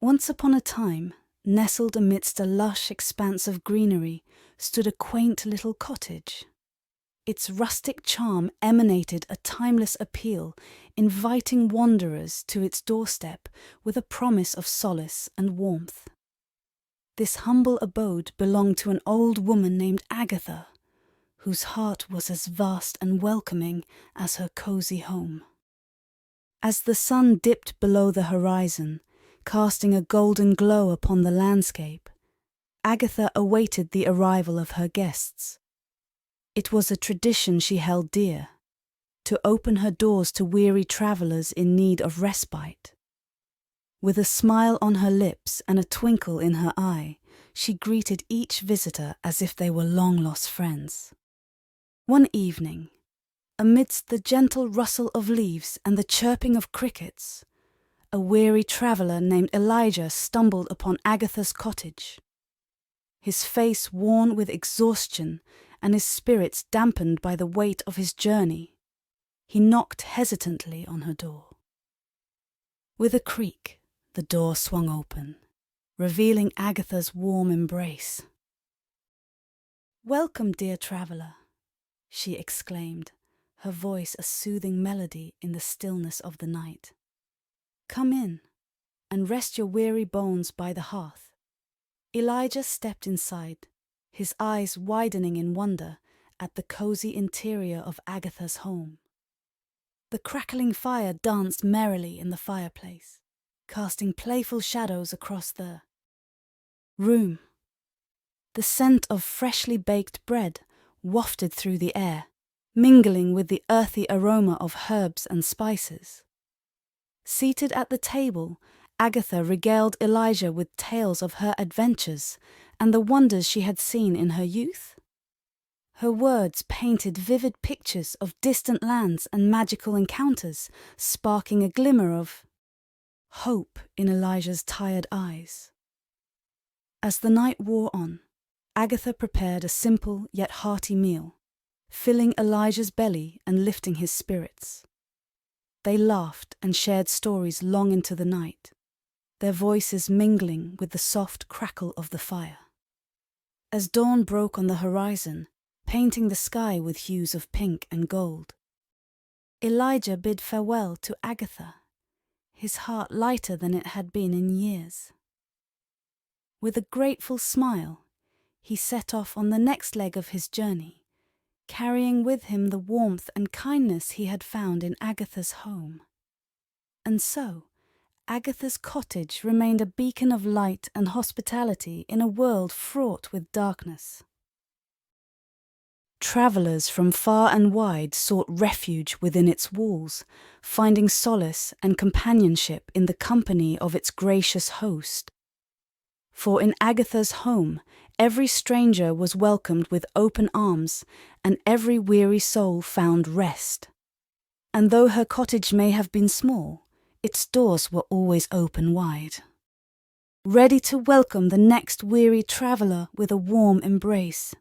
Once upon a time, nestled amidst a lush expanse of greenery, stood a quaint little cottage. Its rustic charm emanated a timeless appeal, inviting wanderers to its doorstep with a promise of solace and warmth. This humble abode belonged to an old woman named Agatha, whose heart was as vast and welcoming as her cozy home. As the sun dipped below the horizon, casting a golden glow upon the landscape, Agatha awaited the arrival of her guests. It was a tradition she held dear, to open her doors to weary travellers in need of respite. With a smile on her lips and a twinkle in her eye, she greeted each visitor as if they were long-lost friends. One evening, amidst the gentle rustle of leaves and the chirping of crickets, a weary traveller named Elijah stumbled upon Agatha's cottage. His face worn with exhaustion and his spirits dampened by the weight of his journey, he knocked hesitantly on her door. With a creak, the door swung open, revealing Agatha's warm embrace. "Welcome, dear traveller," she exclaimed, her voice a soothing melody in the stillness of the night. "Come in, and rest your weary bones by the hearth." Elijah stepped inside, his eyes widening in wonder at the cozy interior of Agatha's home. The crackling fire danced merrily in the fireplace, casting playful shadows across the room. The scent of freshly baked bread wafted through the air, mingling with the earthy aroma of herbs and spices. Seated at the table, Agatha regaled Elijah with tales of her adventures and the wonders she had seen in her youth. Her words painted vivid pictures of distant lands and magical encounters, sparking a glimmer of hope in Elijah's tired eyes. As the night wore on, Agatha prepared a simple yet hearty meal, filling Elijah's belly and lifting his spirits. They laughed and shared stories long into the night, their voices mingling with the soft crackle of the fire. As dawn broke on the horizon, painting the sky with hues of pink and gold, Elijah bid farewell to Agatha, his heart lighter than it had been in years. With a grateful smile, he set off on the next leg of his journey, carrying with him the warmth and kindness he had found in Agatha's home. And so, Agatha's cottage remained a beacon of light and hospitality in a world fraught with darkness. Travellers from far and wide sought refuge within its walls, finding solace and companionship in the company of its gracious host. For in Agatha's home, every stranger was welcomed with open arms, and every weary soul found rest. And though her cottage may have been small, its doors were always open wide, ready to welcome the next weary traveller with a warm embrace.